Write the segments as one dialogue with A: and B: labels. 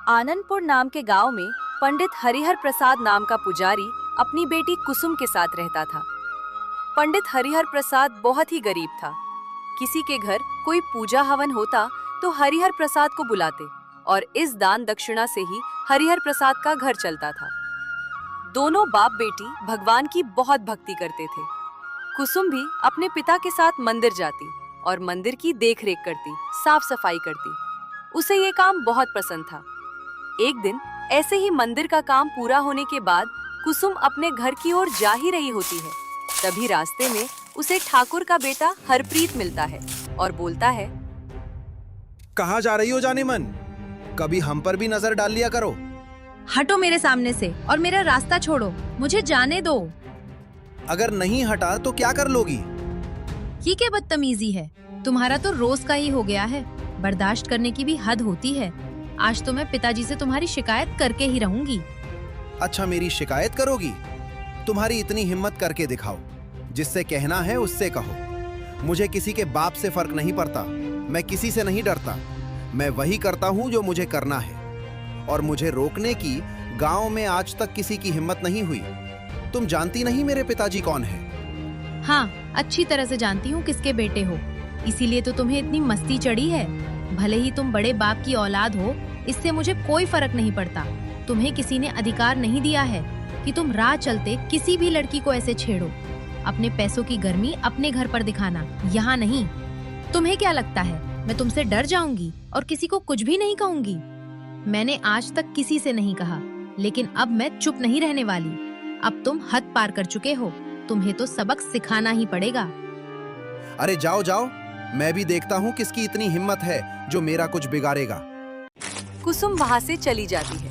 A: आनंदपुर नाम के गांव में पंडित हरिहर प्रसाद नाम का पुजारी अपनी बेटी कुसुम के साथ रहता था। पंडित हरिहर प्रसाद बहुत ही गरीब था। किसी के घर कोई पूजा हवन होता तो हरिहर प्रसाद को बुलाते और इस दान दक्षिणा से ही हरिहर प्रसाद का घर चलता था। दोनों बाप बेटी भगवान की बहुत भक्ति करते थे। कुसुम भी अपने पिता के साथ मंदिर जाती और मंदिर की देखरेख करती, साफ सफाई करती। उसे ये काम बहुत पसंद था। एक दिन ऐसे ही मंदिर का काम पूरा होने के बाद कुसुम अपने घर की ओर जा ही रही होती है। तभी रास्ते में उसे ठाकुर का बेटा हरप्रीत मिलता है और बोलता है,
B: कहाँ जा रही हो जाने मन? कभी हम पर भी नजर डाल लिया करो।
A: हटो मेरे सामने से और मेरा रास्ता छोड़ो, मुझे जाने दो।
B: अगर नहीं हटा तो क्या कर लोगी?
A: ये क्या बदतमीजी है? तुम्हारा तो रोज का ही हो गया है। बर्दाश्त करने की भी हद होती है। आज तो मैं पिताजी से तुम्हारी शिकायत करके ही रहूंगी।
B: अच्छा, मेरी शिकायत करोगी? तुम्हारी इतनी हिम्मत करके दिखाओ। जिससे कहना है उससे कहो। मुझे किसी के बाप से फर्क नहीं पड़ता। मैं किसी से नहीं डरता। मैं वही करता हूँ जो मुझे करना है और मुझे रोकने की गांव में आज तक किसी की हिम्मत नहीं हुई। तुम जानती नहीं मेरे पिताजी कौन है?
A: हाँ, अच्छी तरह से जानती हूँ किसके बेटे हो। इसीलिए तो तुम्हें इतनी मस्ती चढ़ी है। भले ही तुम बड़े बाप की औलाद हो, इससे मुझे कोई फर्क नहीं पड़ता। तुम्हें किसी ने अधिकार नहीं दिया है कि तुम राह चलते किसी भी लड़की को ऐसे छेड़ो। अपने पैसों की गर्मी अपने घर पर दिखाना, यहाँ नहीं। तुम्हें क्या लगता है मैं तुमसे डर जाऊंगी और किसी को कुछ भी नहीं कहूंगी? मैंने आज तक किसी से नहीं कहा, लेकिन अब मैं चुप नहीं रहने वाली। अब तुम हद पार कर चुके हो, तुम्हें तो सबक सिखाना ही पड़ेगा।
B: अरे जाओ जाओ, मैं भी देखता हूँ किसकी इतनी हिम्मत है जो मेरा कुछ बिगाड़ेगा।
A: कुसुम वहाँ से चली जाती है।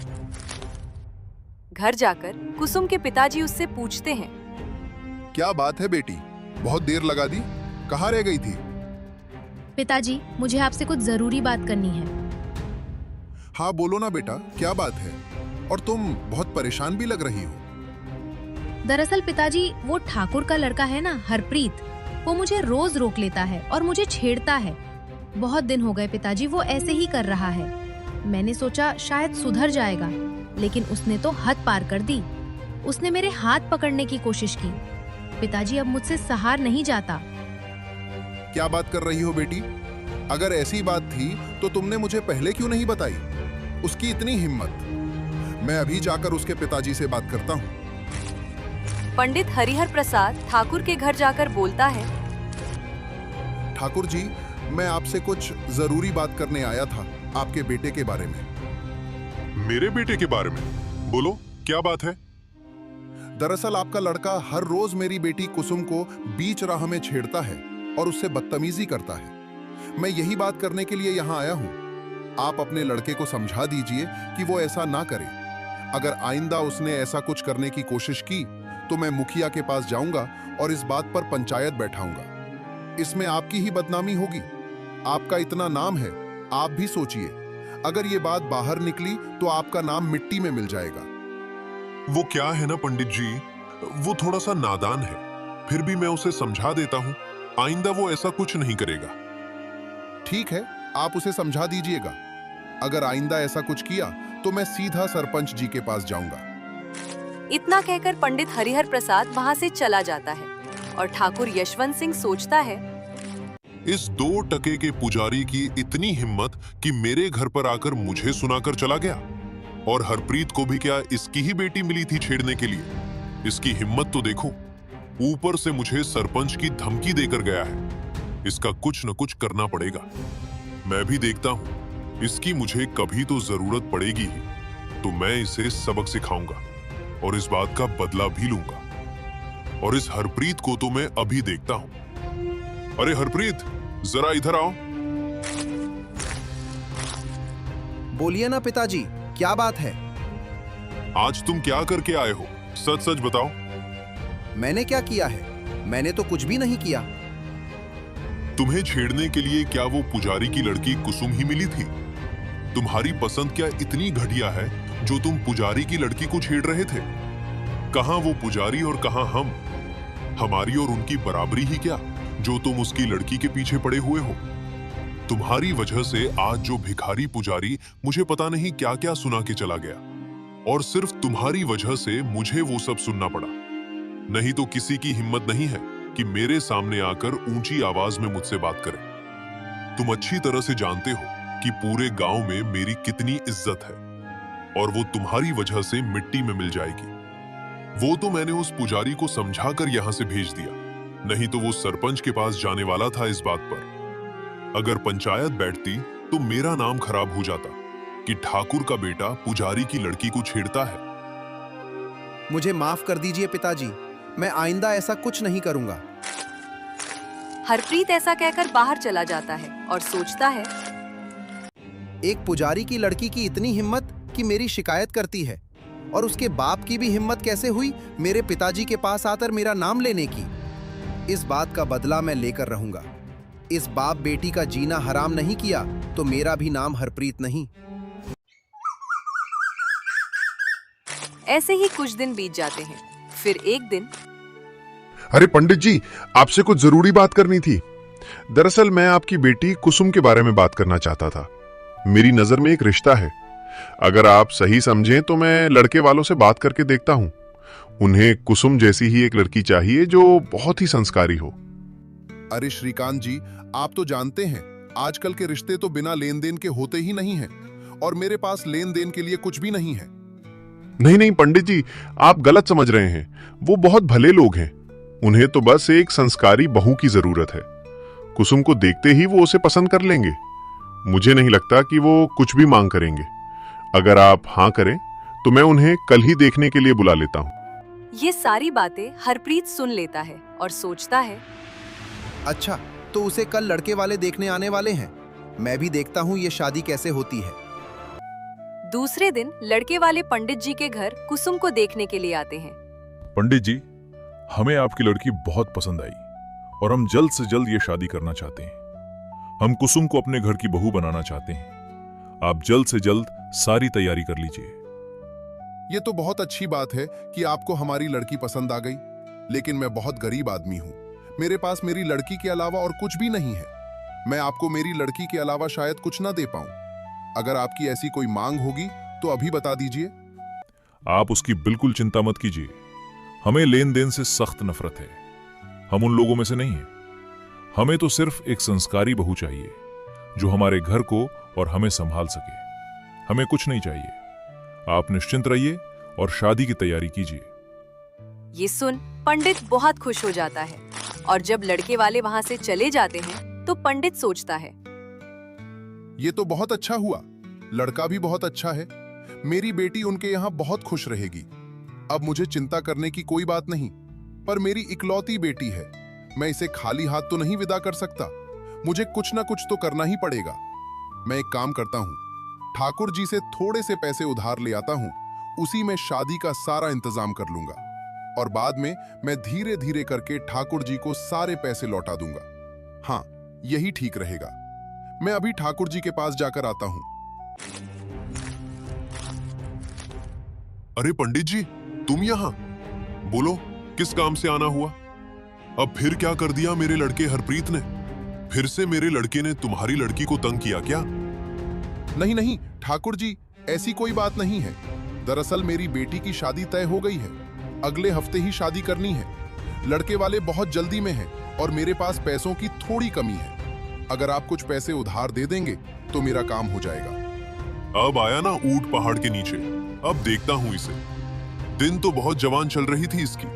A: घर जाकर कुसुम के पिताजी उससे पूछते हैं,
C: क्या बात है बेटी, बहुत देर लगा दी, कहाँ रह गई थी?
A: पिताजी, मुझे आपसे कुछ जरूरी बात करनी है।
C: हाँ बोलो ना बेटा, क्या बात है? और तुम बहुत परेशान भी लग रही हो।
A: दरअसल पिताजी, वो ठाकुर का लड़का है ना, हरप्रीत, वो मुझे रोज रोक लेता है और मुझे छेड़ता है। बहुत दिन हो गए पिताजी, वो ऐसे ही कर रहा है। मैंने सोचा शायद सुधर जाएगा, लेकिन उसने तो हद पार कर दी। उसने मेरे हाथ पकड़ने की कोशिश की। पिताजी, अब मुझसे सहार नहीं जाता।
C: क्या बात कर रही हो बेटी? अगर ऐसी बात थी तो तुमने मुझे पहले क्यों नहीं बताई? उसकी इतनी हिम्मत। मैं अभी जाकर उसके पिताजी से बात करता हूँ।
A: पंडित हरिहर प्रसाद ठाकुर के घर जाकर बोलता है,
C: ठाकुर जी, मैं आपसे कुछ जरूरी बात करने आया था, आपके बेटे के बारे में।
D: मेरे बेटे के बारे में? बोलो, क्या बात है?
C: दरअसल आपका लड़का हर रोज मेरी बेटी कुसुम को बीच राह में छेड़ता है और उससे बदतमीजी करता है। मैं यही बात करने के लिए यहाँ आया हूँ। आप अपने लड़के को समझा दीजिए कि वो ऐसा ना करे। अगर आइंदा उसने ऐसा कुछ करने की कोशिश की तो मैं मुखिया के पास जाऊंगा और इस बात पर पंचायत बैठाऊंगा। इसमें आपकी ही बदनामी होगी। आपका इतना नाम है, आप भी सोचिए, अगर ये बात बाहर निकली तो आपका नाम मिट्टी में मिल जाएगा।
D: वो क्या है ना पंडित जी, वो थोड़ा सा नादान है। फिर भी मैं उसे समझा देता हूँ, आइंदा वो ऐसा कुछ नहीं करेगा।
C: ठीक है, आप उसे समझा दीजिएगा। अगर आइंदा ऐसा कुछ किया तो मैं सीधा सरपंच जी के पास जाऊंगा।
A: इतना कहकर पंडित हरिहर प्रसाद वहाँ से चला जाता है और ठाकुर यशवंत सिंह सोचता है,
D: इस 2 टके के पुजारी की इतनी हिम्मत कि मेरे घर पर आकर मुझे सुनाकर चला गया। और हरप्रीत को भी क्या इसकी ही बेटी मिली थी छेड़ने के लिए? इसकी हिम्मत तो देखो, ऊपर से मुझे सरपंच की धमकी देकर गया है। इसका कुछ न कुछ करना पड़ेगा। मैं भी देखता हूँ, इसकी मुझे कभी तो जरूरत पड़ेगी ही, तो मैं इसे सबक सिखाऊंगा और इस बात का बदला भी लूंगा। और इस हरप्रीत को तो मैं अभी देखता हूँ। अरे हरप्रीत, जरा इधर आओ।
B: बोलिए ना पिताजी, क्या बात है?
D: आज तुम क्या करके आए हो? सच सच बताओ।
B: मैंने क्या किया है? मैंने तो कुछ भी नहीं किया।
D: तुम्हें छेड़ने के लिए क्या वो पुजारी की लड़की कुसुम ही मिली थी? तुम्हारी पसंद क्या इतनी घटिया है जो तुम पुजारी की लड़की को छेड़ रहे थे? कहां वो पुजारी और कहां हम? हमारी और उनकी बराबरी ही क्या जो तुम उसकी लड़की के पीछे पड़े हुए हो? तुम्हारी वजह से आज जो भिखारी पुजारी मुझे पता नहीं क्या क्या सुना के चला गया, और सिर्फ तुम्हारी वजह से मुझे वो सब सुनना पड़ा। नहीं तो किसी की हिम्मत नहीं है कि मेरे सामने आकर ऊंची आवाज में मुझसे बात करे। तुम अच्छी तरह से जानते हो कि पूरे गांव में मेरी कितनी इज्जत है, और वो तुम्हारी वजह से मिट्टी में मिल जाएगी। वो तो मैंने उस पुजारी को समझाकर यहां से भेज दिया, नहीं तो वो सरपंच के पास जाने वाला था इस बात पर। अगर पंचायत बैठती तो मेरा नाम खराब हो जाता कि ठाकुर का बेटा पुजारी की लड़की को छेड़ता है।
B: मुझे माफ कर दीजिए पिताजी, मैं आइंदा ऐसा कुछ नहीं करूंगा।
A: हरप्रीत ऐसा कहकर बाहर चला जाता है और सोचता है,
B: एक पुजारी की लड़की की इतनी हिम्मत कि मेरी शिकायत करती है, और उसके बाप की भी हिम्मत कैसे हुई मेरे पिताजी के पास आकर मेरा नाम लेने की। इस बात का बदला मैं लेकर रहूंगा। इस बाप बेटी का जीना हराम नहीं किया तो मेरा भी नाम हरप्रीत नहीं।
A: ऐसे ही कुछ दिन बीत जाते हैं। फिर एक दिन,
C: अरे पंडित जी, आपसे कुछ जरूरी बात करनी थी। दरअसल मैं आपकी बेटी कुसुम के बारे में बात करना चाहता था। मेरी नजर में एक रिश्ता है। अगर आप सही समझें तो मैं लड़के वालों से बात करके देखता हूं। उन्हें कुसुम जैसी ही एक लड़की चाहिए जो बहुत ही संस्कारी हो।
E: अरे श्रीकांत जी, आप तो जानते हैं आजकल के रिश्ते तो बिना लेन देन के होते ही नहीं हैं, और मेरे पास लेन देन के लिए कुछ भी नहीं है।
C: नहीं नहीं पंडित जी, आप गलत समझ रहे हैं। वो बहुत भले लोग हैं। उन्हें तो बस एक संस्कारी बहू की जरूरत है। कुसुम को देखते ही वो उसे पसंद कर लेंगे। मुझे नहीं लगता कि वो कुछ भी मांग करेंगे। अगर आप हाँ करें तो मैं उन्हें कल ही देखने के लिए बुला लेता हूँ।
A: ये सारी बातें हरप्रीत सुन लेता है और सोचता है,
B: अच्छा, तो उसे कल लड़के वाले देखने आने वाले हैं। मैं भी देखता हूँ ये शादी कैसे होती है।
A: दूसरे दिन लड़के वाले पंडित जी के घर कुसुम को देखने के लिए आते हैं।
F: पंडित जी, हमें आपकी लड़की बहुत पसंद आई और हम जल्द से जल्द ये शादी करना चाहते हैं। हम कुसुम को अपने घर की बहू बनाना चाहते हैं। आप जल्द से जल्द सारी तैयारी कर लीजिए।
E: ये तो बहुत अच्छी बात है कि आपको हमारी लड़की पसंद आ गई, लेकिन मैं बहुत गरीब आदमी हूँ। मेरे पास मेरी लड़की के अलावा और कुछ भी नहीं है। मैं आपको मेरी लड़की के अलावा शायद कुछ ना दे पाऊं। अगर आपकी ऐसी कोई मांग होगी तो अभी बता दीजिए।
F: आप उसकी बिल्कुल चिंता मत कीजिए। हमें लेन देन से सख्त नफरत है। हम उन लोगों में से नहीं हैं। हमें तो सिर्फ एक संस्कारी बहू चाहिए जो हमारे घर को और हमें संभाल सके। हमें कुछ नहीं चाहिए। आप निश्चिंत रहिए और शादी की तैयारी कीजिए।
A: ये सुन पंडित बहुत खुश हो जाता है, और जब लड़के वाले वहां से चले जाते हैं तो पंडित सोचता है,
E: ये तो बहुत अच्छा हुआ। लड़का भी बहुत अच्छा है। मेरी बेटी उनके यहाँ बहुत खुश रहेगी। अब मुझे चिंता करने की कोई बात नहीं। पर मेरी इकलौती बेटी है। मैं इसे खाली हाथ तो नहीं विदा कर सकता। मुझे कुछ ना कुछ तो करना ही पड़ेगा। मैं एक काम करता हूँ, ठाकुर जी से थोड़े से पैसे उधार ले आता हूँ। उसी में शादी का सारा इंतजाम कर लूंगा, और बाद में मैं धीरे धीरे करके ठाकुर जी को सारे पैसे लौटा दूंगा। हाँ, यही ठीक रहेगा। मैं अभी ठाकुर जी के पास जाकर आता हूँ।
D: अरे पंडित जी, तुम यहाँ? बोलो, किस काम से आना हुआ? अब फिर क्या कर दिया मेरे लड़के हरप्रीत ने? फिर से मेरे लड़के ने तुम्हारी लड़की को तंग किया क्या?
E: नहीं नहीं ठाकुर जी, ऐसी कोई बात नहीं है। दरअसल मेरी बेटी की शादी तय हो गई है। अगले हफ्ते ही शादी करनी है। लड़के वाले बहुत जल्दी में हैं और मेरे पास पैसों की थोड़ी कमी है। अगर आप कुछ पैसे उधार दे देंगे तो मेरा काम हो जाएगा।
D: अब आया ना ऊंट पहाड़ के नीचे। अब देखता हूं इसे। दिन तो बहुत जवान चल रही थी इसकी।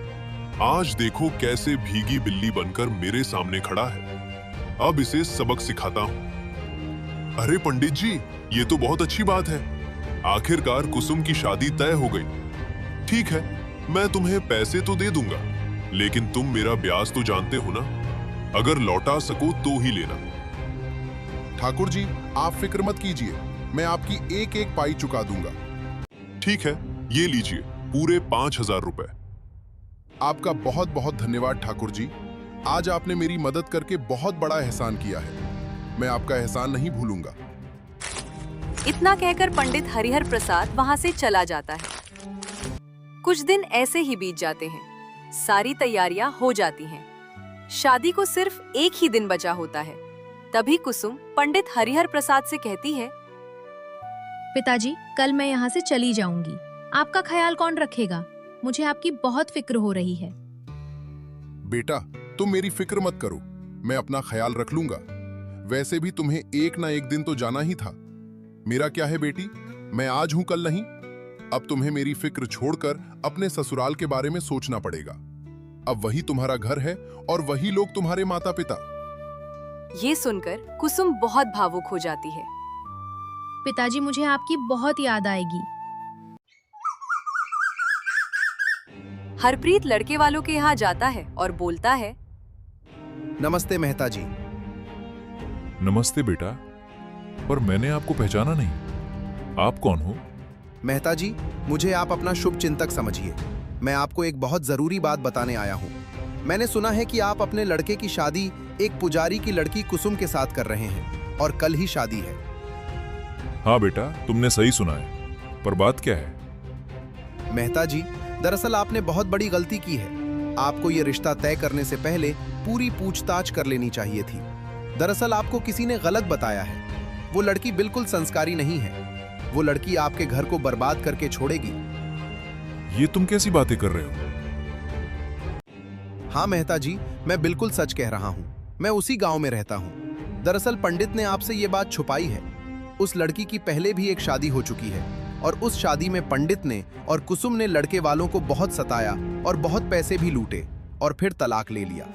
D: आज देखो कैसे भीगी बिल्ली बनकर मेरे सामने खड़ा है। अब इसे सबक सिखाता हूं। अरे पंडित जी, ये तो बहुत अच्छी बात है। आखिरकार कुसुम की शादी तय हो गई। ठीक है, मैं तुम्हें पैसे तो दे दूंगा, लेकिन तुम मेरा ब्याज तो जानते हो ना। अगर लौटा सको तो ही लेना।
E: ठाकुर जी, आप फिक्र मत कीजिए। मैं आपकी एक एक पाई चुका दूंगा।
D: ठीक है, ये लीजिए पूरे 5,000 रुपए।
E: आपका बहुत बहुत धन्यवाद ठाकुर जी। आज आपने मेरी मदद करके बहुत बड़ा एहसान किया है। मैं आपका एहसान नहीं भूलूंगा।
A: इतना कहकर पंडित हरिहर प्रसाद वहां से चला जाता है। कुछ दिन ऐसे ही बीत जाते हैं। सारी तैयारियां हो जाती हैं। शादी को सिर्फ एक ही दिन बचा होता है। तभी कुसुम पंडित हरिहर प्रसाद से कहती है,
G: पिताजी, कल मैं यहाँ से चली जाऊंगी। आपका ख्याल कौन रखेगा? मुझे आपकी बहुत फिक्र हो रही है।
C: बेटा, तुम मेरी फिक्र मत करो, मैं अपना ख्याल रख लूंगा। वैसे भी तुम्हें एक ना एक दिन तो जाना ही था। मेरा क्या है बेटी, मैं आज हूं कल नहीं। अब तुम्हें मेरी फिक्र छोड़कर अपने ससुराल के बारे में सोचना पड़ेगा। अब वही तुम्हारा घर है और वही लोग तुम्हारे माता पिता।
A: ये सुनकर कुसुम बहुत भावुक हो जाती है।
G: पिताजी, मुझे आपकी बहुत याद आएगी।
A: हरप्रीत लड़के वालों के यहाँ जाता है और बोलता है,
B: नमस्ते मेहता जी।
F: नमस्ते बेटा, पर मैंने आपको पहचाना नहीं। आप कौन हो?
B: मेहता जी, मुझे आप अपना शुभ चिंतक समझिए। मैं आपको एक बहुत जरूरी बात बताने आया हूँ। मैंने सुना है कि आप अपने लड़के की शादी एक पुजारी की लड़की कुसुम के साथ कर रहे हैं और कल ही शादी है।
F: हाँ बेटा, तुमने सही सुना है, पर बात क्या है?
B: मेहता जी, दरअसल आपने बहुत बड़ी गलती की है। आपको ये रिश्ता तय करने से पहले पूरी पूछताछ कर लेनी चाहिए थी। दरअसल आपको किसी ने गलत बताया है। वो लड़की बिल्कुल संस्कारी नहीं है। वो लड़की आपके घर को बर्बाद करके छोड़ेगी।
F: ये तुम कैसी बातें कर रहे हो?
B: हाँ मेहता जी, मैं बिल्कुल सच कह रहा हूँ। मैं उसी गांव में रहता हूँ। दरअसल पंडित ने आपसे ये बात छुपाई है। उस लड़की की पहले भी एक शादी हो चुकी है और उस शादी में पंडित ने और कुसुम ने लड़के वालों को बहुत सताया और बहुत पैसे भी लूटे और फिर तलाक ले लिया।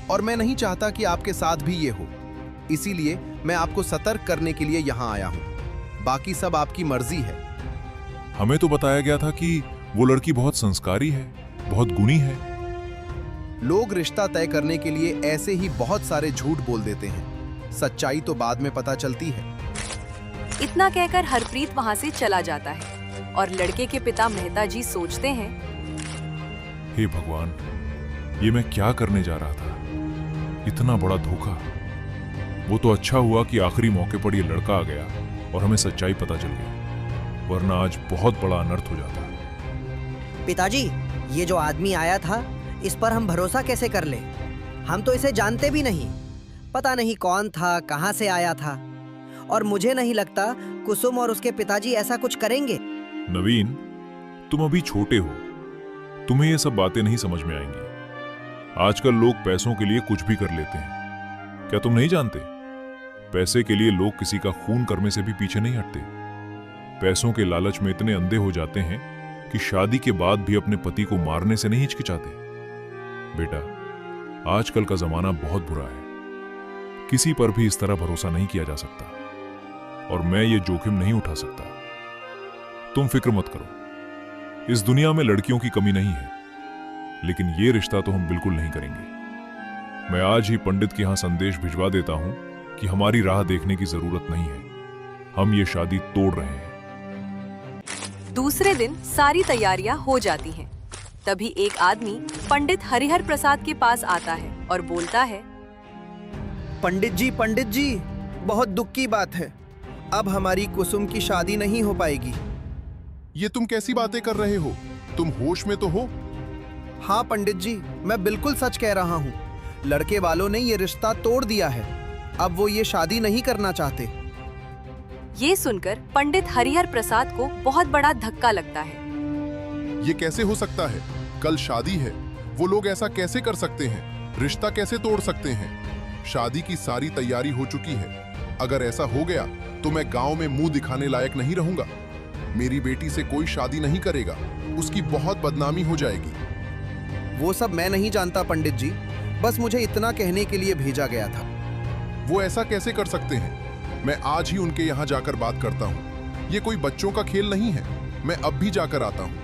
B: और मैं नहीं चाहता कि आपके साथ भी ये हो, इसीलिए मैं आपको सतर्क करने के लिए यहाँ आया हूँ। बाकी सब आपकी मर्जी है।
F: हमें तो बताया गया था कि वो लड़की बहुत संस्कारी है, बहुत गुणी है।
B: लोग रिश्ता तय करने के लिए ऐसे ही बहुत सारे झूठ बोल देते हैं। सच्चाई तो बाद में पता चलती है।
A: इतना कहकर हरप्रीत वहाँ से चला जाता है और लड़के के पिता मेहता जी सोचते हैं,
F: हे भगवान, ये मैं क्या करने जा रहा था? इतना बड़ा धोखा। वो तो अच्छा हुआ कि आखिरी मौके पर ये लड़का आ गया और हमें सच्चाई पता चल गई, वरना आज बहुत बड़ा अनर्थ हो जाता।
H: पिताजी, ये जो आदमी आया था, इस पर हम भरोसा कैसे कर ले? हम तो इसे जानते भी नहीं। पता नहीं कौन था, कहां से आया था। और मुझे नहीं लगता कुसुम और उसके पिताजी ऐसा कुछ करेंगे।
F: नवीन, तुम अभी छोटे हो, तुम्हें ये सब बातें नहीं समझ में आएंगी। आजकल लोग पैसों के लिए कुछ भी कर लेते हैं। क्या तुम नहीं जानते? पैसे के लिए लोग किसी का खून करने से भी पीछे नहीं हटते। पैसों के लालच में इतने अंधे हो जाते हैं कि शादी के बाद भी अपने पति को मारने से नहीं हिचकिचाते। बेटा, आजकल का जमाना बहुत बुरा है। किसी पर भी इस तरह भरोसा नहीं किया जा सकता और मैं ये जोखिम नहीं उठा सकता। तुम फिक्र मत करो। इस दुनिया में लड़कियों की कमी नहीं है, लेकिन ये रिश्ता तो हम बिल्कुल नहीं करेंगे। मैं आज ही पंडित के यहां संदेश भिजवा देता हूं कि हमारी राह देखने की जरूरत नहीं है, हम ये शादी तोड़ रहे हैं।
A: दूसरे दिन सारी तैयारियां हो जाती हैं। तभी एक आदमी पंडित हरिहर प्रसाद के पास आता है और बोलता है,
B: पंडित जी, बहुत दुख की बात है। अब हमारी कुसुम की शादी नहीं हो पाएगी।
C: ये तुम कैसी बातें कर रहे हो? तुम होश में तो हो?
B: हाँ पंडित जी, मैं बिल्कुल सच कह रहा हूँ। लड़के वालों ने ये रिश्ता तोड़ दिया है। अब वो ये शादी नहीं करना चाहते।
A: ये सुनकर पंडित हरिहर प्रसाद को बहुत बड़ा धक्का लगता है।
C: ये कैसे हो सकता है? कल शादी है, वो लोग ऐसा कैसे कर सकते हैं? रिश्ता कैसे तोड़ सकते हैं? शादी की सारी तैयारी हो चुकी है। अगर ऐसा हो गया तो मैं गांव में मुंह दिखाने लायक नहीं रहूंगा। मेरी बेटी से कोई शादी नहीं करेगा, उसकी बहुत बदनामी हो जाएगी।
B: वो सब मैं नहीं जानता पंडित जी, बस मुझे इतना कहने के लिए भेजा गया था।
C: वो ऐसा कैसे कर सकते हैं? मैं आज ही उनके यहाँ जाकर बात करता हूँ। ये कोई बच्चों का खेल नहीं है। मैं अब भी जाकर आता हूँ।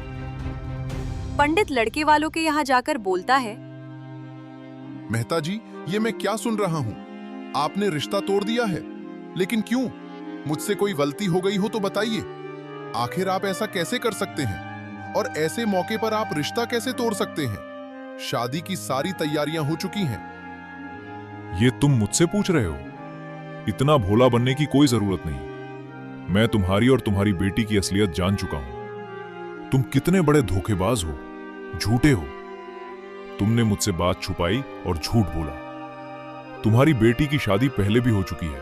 A: पंडित लड़के वालों के यहाँ जाकर बोलता है,
C: मेहता जी, ये मैं क्या सुन रहा हूँ? आपने रिश्ता तोड़ दिया है, लेकिन क्यों? मुझसे कोई गलती हो गई हो तो बताइए। आखिर आप ऐसा कैसे कर सकते हैं? और ऐसे मौके पर आप रिश्ता कैसे तोड़ सकते हैं? शादी की सारी तैयारियां हो चुकी हैं।
F: ये तुम मुझसे पूछ रहे हो? इतना भोला बनने की कोई जरूरत नहीं। मैं तुम्हारी और तुम्हारी बेटी की असलियत जान चुका हूं। तुम कितने बड़े धोखेबाज हो, झूठे हो। तुमने मुझसे बात छुपाई और झूठ बोला। तुम्हारी बेटी की शादी पहले भी हो चुकी है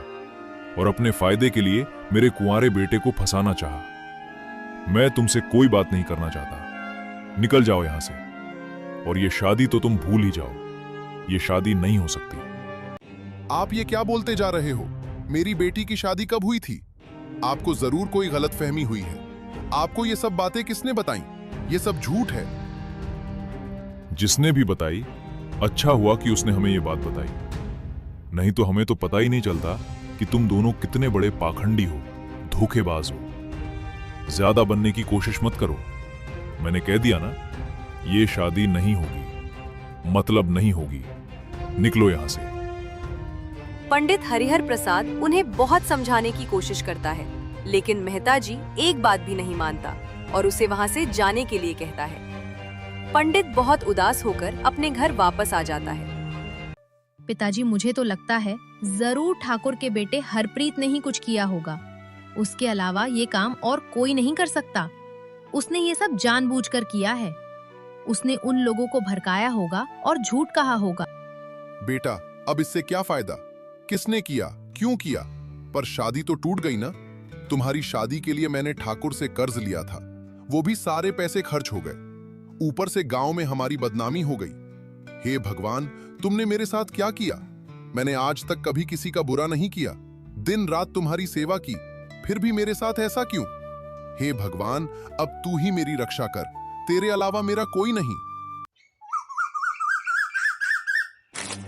F: और अपने फायदे के लिए मेरे कुंवारे बेटे को फंसाना चाहा। मैं तुमसे कोई बात नहीं करना चाहता। निकल जाओ यहां से। और ये शादी तो तुम भूल ही जाओ, ये शादी नहीं हो सकती।
E: आप ये क्या बोलते जा रहे हो? मेरी बेटी की शादी कब हुई थी? आपको जरूर कोई गलतफहमी हुई है। आपको ये सब बातें किसने बताई? ये सब झूठ है।
F: जिसने भी बताई, अच्छा हुआ कि उसने हमें ये बात बताई, नहीं तो हमें तो पता ही नहीं चलता कि तुम दोनों कितने बड़े पाखंडी हो, धोखेबाज हो। ज्यादा बनने की कोशिश मत करो। मैंने कह दिया ना, ये शादी नहीं होगी, मतलब नहीं होगी। निकलो यहां से।
A: पंडित हरिहर प्रसाद उन्हें बहुत समझाने की कोशिश करता है, लेकिन मेहता जी एक बात भी नहीं मानता और उसे वहां से जाने के लिए कहता है। पंडित बहुत उदास होकर अपने घर वापस आ जाता है।
G: पिताजी, मुझे तो लगता है जरूर ठाकुर के बेटे हरप्रीत ने ही कुछ किया होगा। उसके अलावा ये काम और कोई नहीं कर सकता। उसने ये सब जानबूझकर किया है। उसने उन लोगों को भड़काया होगा और झूठ कहा होगा।
E: बेटा, अब इससे क्या फायदा? किसने किया, क्यों किया? पर शादी तो टूट गई ना। तुम्हारी शादी के लिए मैंने ठाकुर से कर्ज लिया था, वो भी सारे पैसे खर्च हो गए। ऊपर से गांव में हमारी बदनामी हो गई। हे भगवान, तुमने मेरे साथ क्या किया? मैंने आज तक कभी किसी का बुरा नहीं किया, दिन रात तुम्हारी सेवा की, फिर भी मेरे साथ ऐसा क्यों? हे भगवान, अब तू ही मेरी रक्षा कर, तेरे अलावा मेरा कोई नहीं।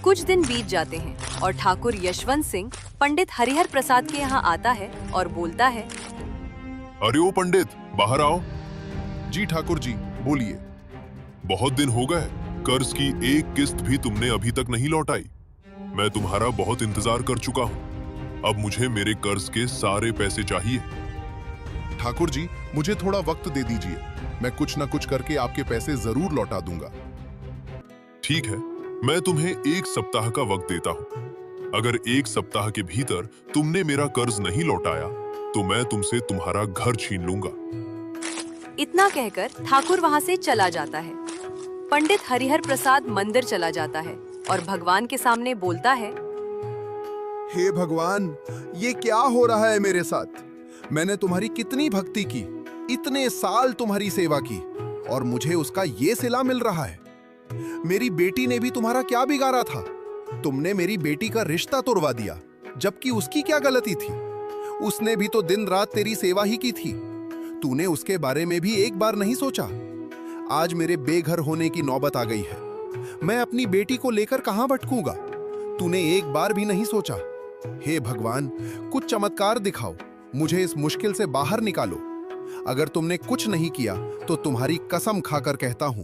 A: कुछ दिन बीत जाते हैं और ठाकुर यशवंत सिंह पंडित हरिहर प्रसाद के यहाँ आता है और बोलता है,
D: अरे ओ पंडित, बाहर आओ।
E: जी ठाकुर जी, बोलिए।
D: बहुत दिन हो गए, कर्ज की एक किस्त भी तुमने अभी तक नहीं लौटाई। मैं तुम्हारा बहुत इंतजार कर चुका हूँ। अब मुझे मेरे कर्ज के सारे पैसे चाहिए।
E: ठाकुर जी, मुझे थोड़ा वक्त दे दीजिए, मैं कुछ न कुछ करके आपके पैसे जरूर लौटा दूंगा।
D: ठीक है, मैं तुम्हें 1 सप्ताह का वक्त देता हूँ। अगर 1 सप्ताह के भीतर तुमने मेरा कर्ज नहीं लौटाया तो मैं तुमसे तुम्हारा घर छीन लूंगा।
A: इतना कहकर ठाकुर वहाँ से चला जाता है। पंडित हरिहर प्रसाद मंदिर चला जाता है और भगवान के सामने बोलता है,
B: हे भगवान, ये क्या हो रहा है मेरे साथ? मैंने तुम्हारी कितनी भक्ति की, इतने साल तुम्हारी सेवा की और मुझे उसका ये सिला मिल रहा है। मेरी बेटी ने भी तुम्हारा क्या बिगाड़ा था? तुमने मेरी बेटी का रिश्ता तोड़वा दिया, जबकि उसकी क्या गलती थी? उसने भी तो दिन रात तेरी सेवा ही की थी। तूने उसके बारे में भी एक बार नहीं सोचा। आज मेरे बेघर होने की नौबत आ गई है। मैं अपनी बेटी को लेकर कहां भटकूंगा? तूने एक बार भी नहीं सोचा। हे भगवान, कुछ चमत्कार दिखाओ, मुझे इस मुश्किल से बाहर निकालो। अगर तुमने कुछ नहीं किया तो तुम्हारी कसम खाकर कहता हूं,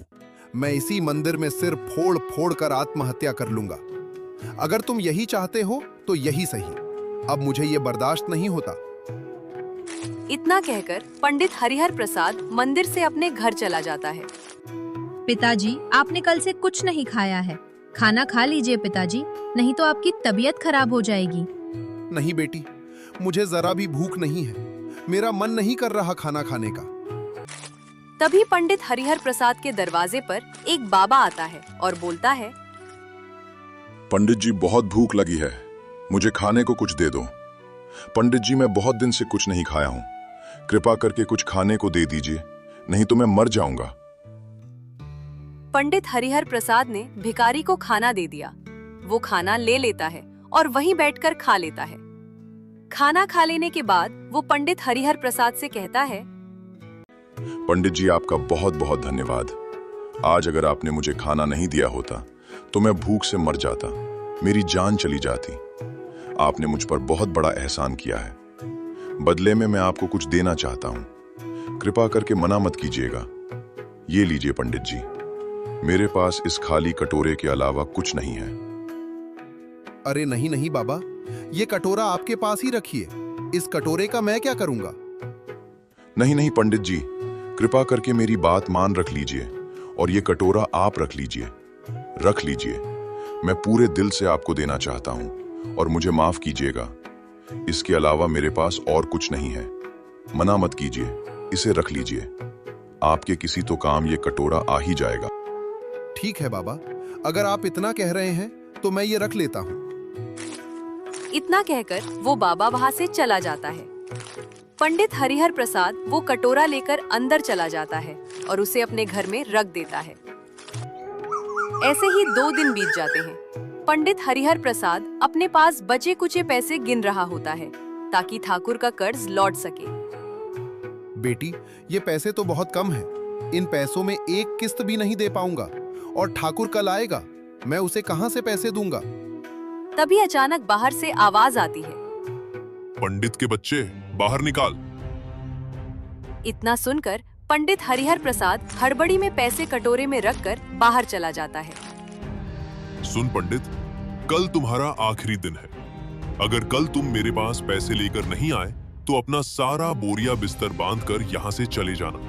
B: मैं इसी मंदिर में सिर फोड़ फोड़ कर आत्महत्या कर लूंगा। अगर तुम यही चाहते हो तो यही सही। अब मुझे ये बर्दाश्त नहीं होता।
A: इतना कहकर पंडित हरिहर प्रसाद मंदिर से अपने घर चला जाता है।
G: पिताजी, आपने कल से कुछ नहीं खाया है। खाना खा लीजिए पिताजी, नहीं तो आपकी तबीयत खराब हो जाएगी।
B: नहीं बेटी, मुझे जरा भी भूख नहीं है। मेरा मन नहीं कर रहा खाना खाने का।
A: तभी पंडित हरिहर प्रसाद के दरवाजे पर एक बाबा आता है और बोलता है,
C: पंडित जी, बहुत भूख लगी है, मुझे खाने को कुछ दे दो। पंडित जी, मैं बहुत दिन से कुछ नहीं खाया हूँ, कृपा करके कुछ खाने को दे दीजिए, नहीं तो मैं मर जाऊंगा।
A: पंडित हरिहर प्रसाद ने भिखारी को खाना दे दिया। वो खाना ले लेता है और वहीं बैठकर खा लेता है। खाना खा लेने के बाद वो पंडित हरिहर प्रसाद से कहता है,
C: पंडित जी, आपका बहुत बहुत धन्यवाद। आज अगर आपने मुझे खाना नहीं दिया होता तो मैं भूख से मर जाता, मेरी जान चली जाती। आपने मुझ पर बहुत बड़ा एहसान किया है। बदले में मैं आपको कुछ देना चाहता हूँ, कृपा करके मना मत कीजिएगा। ये लीजिए पंडित जी, मेरे पास इस खाली कटोरे के अलावा कुछ नहीं है।
B: अरे नहीं नहीं बाबा, ये कटोरा आपके पास ही रखिए। इस कटोरे का मैं क्या करूंगा?
C: नहीं नहीं पंडित जी, कृपा करके मेरी बात मान रख लीजिए और ये कटोरा आप रख लीजिए। रख लीजिए, मैं पूरे दिल से आपको देना चाहता हूँ और मुझे माफ कीजिएगा। इसके अलावा मेरे पास और कुछ नहीं है। मना मत कीजिए, इसे रख लीजिए। आपके किसी तो काम ये कटोरा आ ही जाएगा।
B: ठीक है बाबा, अगर आप इतना कह रहे हैं तो मैं ये रख लेता हूँ।
A: इतना कहकर वो बाबा वहां से चला जाता है। पंडित हरिहर प्रसाद वो कटोरा लेकर अंदर चला जाता है और उसे अपने घर में रख देता है। ऐसे ही 2 दिन बीत जाते हैं। पंडित हरिहर प्रसाद अपने पास बचे कुचे पैसे गिन रहा होता है ताकि ठाकुर का कर्ज लौट सके।
B: बेटी, ये पैसे तो बहुत कम हैं। इन पैसों में एक किस्त भी नहीं दे पाऊंगा और ठाकुर कल आएगा, मैं उसे कहां से पैसे दूंगा?
A: तभी अचानक बाहर से आवाज आती है,
D: पंडित के बच्चे बाहर निकाल।
A: इतना सुनकर पंडित हरिहर प्रसाद हड़बड़ी में पैसे कटोरे में रखकर बाहर चला जाता है।
D: सुन पंडित, कल तुम्हारा आखिरी दिन है। अगर कल तुम मेरे पास पैसे लेकर नहीं आए तो अपना सारा बोरिया बिस्तर बांधकर यहाँ से चले जाना।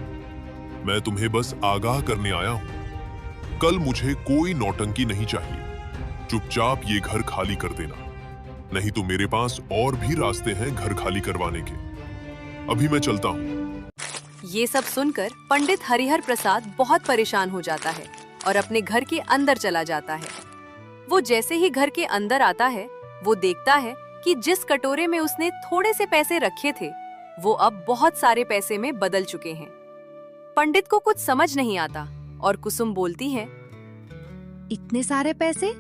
D: मैं तुम्हें बस आगाह करने आया हूँ। कल मुझे कोई नौटंकी नहीं चाहिए। चुपचाप ये घर खाली कर देना, नहीं तो मेरे पास और भी रास्ते हैं घर खाली करवाने के। अभी मैं चलता हूँ।
A: ये सब सुनकर पंडित हरिहर प्रसाद बहुत परेशान हो जाता है और अपने घर के अंदर चला जाता है। वो जैसे ही घर के अंदर आता है, वो देखता है कि जिस कटोरे में उसने थोड़े से पैसे रखे थे, वो अब बहुत सारे पैसे में बदल चुके हैं। पंडित को कुछ समझ नहीं आता और कुसुम बोलती है,
G: इतने सारे पैसे?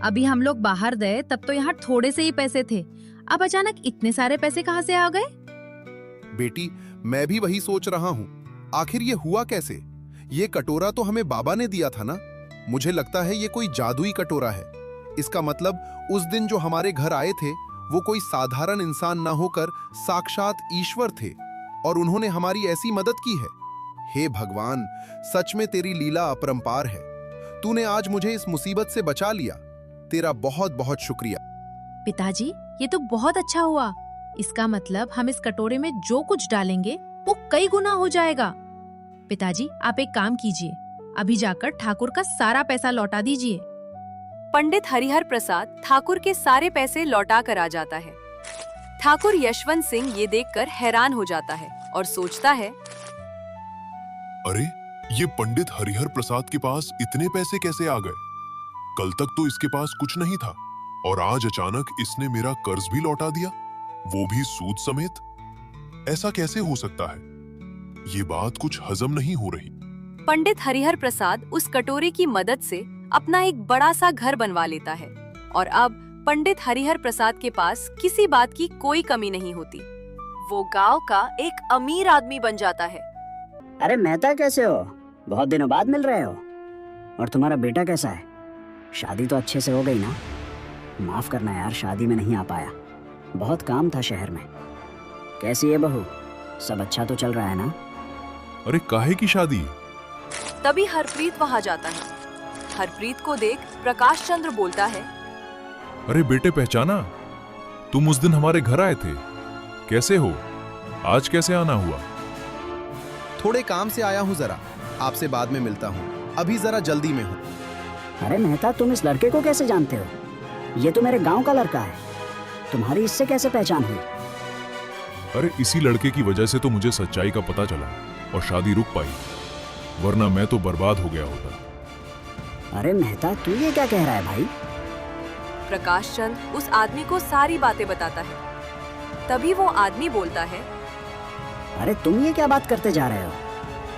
G: अभी हम लोग बाहर गए तब तो यहाँ थोड़े से ही पैसे थे, अब अचानक इतने सारे पैसे कहाँ से आ गए?
B: बेटी, मैं भी वही सोच रहा हूँ। आखिर ये हुआ कैसे? ये कटोरा तो हमें बाबा ने दिया था ना? मुझे लगता है ये कोई जादुई कटोरा है। इसका मतलब उस दिन जो हमारे घर आए थे वो कोई साधारण इंसान न होकर साक्षात ईश्वर थे और उन्होंने हमारी ऐसी मदद की है। हे भगवान, सच में तेरी लीला अपरंपार है। तूने आज मुझे इस मुसीबत से बचा लिया। तेरा बहुत बहुत शुक्रिया।
G: पिताजी, ये तो बहुत अच्छा हुआ। इसका मतलब हम इस कटोरे में जो कुछ डालेंगे वो कई गुना हो जाएगा। पिताजी, आप एक काम कीजिए, अभी जाकर ठाकुर का सारा पैसा लौटा दीजिए।
A: पंडित हरिहर प्रसाद ठाकुर के सारे पैसे लौटा कर आ जाता है। ठाकुर यशवंत सिंह ये देखकर हैरान हो जाता है और सोचता है,
D: अरे ये पंडित हरिहर प्रसाद के पास इतने पैसे कैसे आ गए? कल तक तो इसके पास कुछ नहीं था और आज अचानक इसने मेरा कर्ज भी लौटा दिया, वो भी सूद समेत। ऐसा कैसे हो सकता है? ये बात कुछ हजम नहीं हो रही।
A: पंडित हरिहर प्रसाद उस कटोरे की मदद से अपना एक बड़ा सा घर बनवा लेता है और अब पंडित हरिहर प्रसाद के पास किसी बात की कोई कमी नहीं होती। वो गांव का एक अमीर आदमी बन जाता है।
I: अरे मेहता, कैसे हो? बहुत दिनों बाद मिल रहे हो। और तुम्हारा बेटा कैसा है? शादी तो अच्छे से हो गई ना? माफ करना यार, शादी में नहीं आ पाया, बहुत काम था शहर में। कैसी है बहू? सब अच्छा तो चल रहा है ना?
F: अरे काहे की शादी?
A: तभी हरप्रीत वहां जाता है। हरप्रीत को देख प्रकाश चंद्र बोलता है,
F: अरे बेटे, पहचाना? तुम उस दिन हमारे घर आए थे। कैसे हो? आज कैसे आना हुआ?
B: थोड़े काम से आया हूँ, जरा आपसे बाद में मिलता हूँ, अभी जरा जल्दी में हूँ।
I: अरे मेहता, तुम इस लड़के को कैसे जानते हो? ये तो मेरे गांव का लड़का है। तुम्हारी इससे कैसे पहचान हुई?
F: अरे इसी लड़के की वजह से तो मुझे सच्चाई का पता चला और शादी रुक पाई, वरना मैं तो बर्बाद हो गया होता।
I: अरे मेहता, तू ये क्या कह रहा है भाई?
A: प्रकाश चंद उस आदमी को सारी बातें बताता है। तभी वो आदमी बोलता है,
I: अरे तुम ये क्या बात करते जा रहे हो?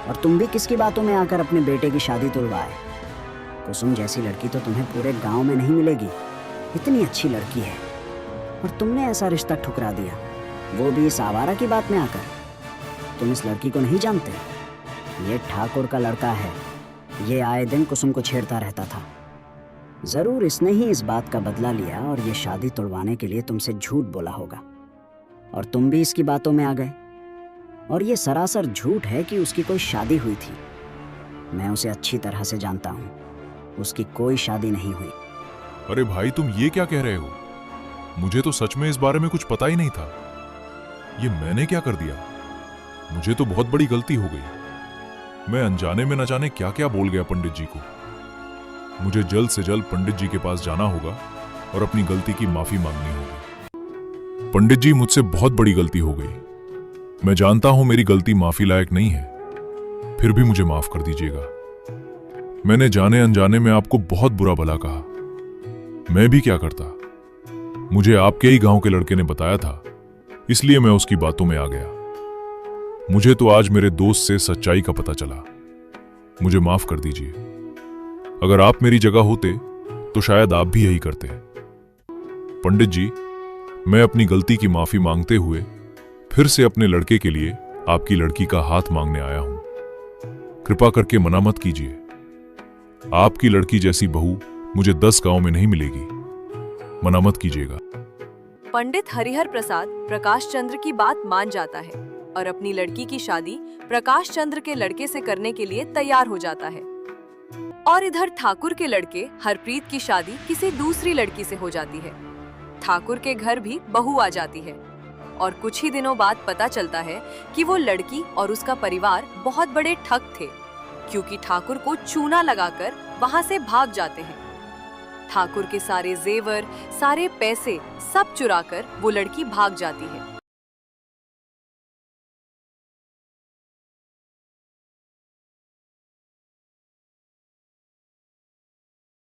I: और तुम भी किसकी बातों में आकर अपने बेटे की शादी तुड़वाए? कुसुम जैसी लड़की तो तुम्हें पूरे गांव में नहीं मिलेगी। इतनी अच्छी लड़की है और तुमने ऐसा रिश्ता ठुकरा दिया, वो भी इस आवारा की बात में आकर। तुम इस लड़की को नहीं जानते? ये ठाकुर का लड़का है। ये आए दिन कुसुम को छेड़ता रहता था। जरूर इसने ही इस बात का बदला लिया और ये शादी तुड़वाने के लिए तुमसे झूठ बोला होगा और तुम भी इसकी बातों में आ गए। और ये सरासर झूठ है कि उसकी कोई शादी हुई थी। मैं उसे अच्छी तरह से जानता हूँ, उसकी कोई शादी नहीं हुई।
F: अरे भाई, तुम ये क्या कह रहे हो? मुझे तो सच में इस बारे में कुछ पता ही नहीं था। ये मैंने क्या कर दिया? मुझे तो बहुत बड़ी गलती हो गई। मैं अनजाने में न जाने क्या क्या बोल गया पंडित जी को। मुझे जल्द से जल्द पंडित जी के पास जाना होगा और अपनी गलती की माफी मांगनी होगी। पंडित जी, मुझसे बहुत बड़ी गलती हो गई। मैं जानता हूं मेरी गलती माफी लायक नहीं है, फिर भी मुझे माफ कर दीजिएगा। मैंने जाने अनजाने में आपको बहुत बुरा भला कहा। मैं भी क्या करता, मुझे आपके ही गांव के लड़के ने बताया था, इसलिए मैं उसकी बातों में आ गया। मुझे तो आज मेरे दोस्त से सच्चाई का पता चला। मुझे माफ कर दीजिए। अगर आप मेरी जगह होते तो शायद आप भी यही करते। पंडित जी, मैं अपनी गलती की माफी मांगते हुए फिर से अपने लड़के के लिए आपकी लड़की का हाथ मांगने आया हूं। कृपा करके मना मत कीजिए। आपकी लड़की जैसी बहू मुझे 10 गांव में नहीं मिलेगी। मना मत कीजिएगा।
A: पंडित हरिहर प्रसाद प्रकाश चंद्र की बात मान जाता है और अपनी लड़की की शादी प्रकाश चंद्र के लड़के से करने के लिए तैयार हो जाता है। और इधर ठाकुर के लड़के हरप्रीत की शादी किसी दूसरी लड़की से हो जाती है। ठाकुर के घर भी बहू आ जाती है और कुछ ही दिनों बाद पता चलता है कि वो लड़की और उसका परिवार बहुत बड़े ठग थे, क्योंकि ठाकुर को चूना लगाकर वहां से भाग जाते हैं। ठाकुर के सारे जेवर, सारे पैसे सब चुराकर वो लड़की भाग जाती है।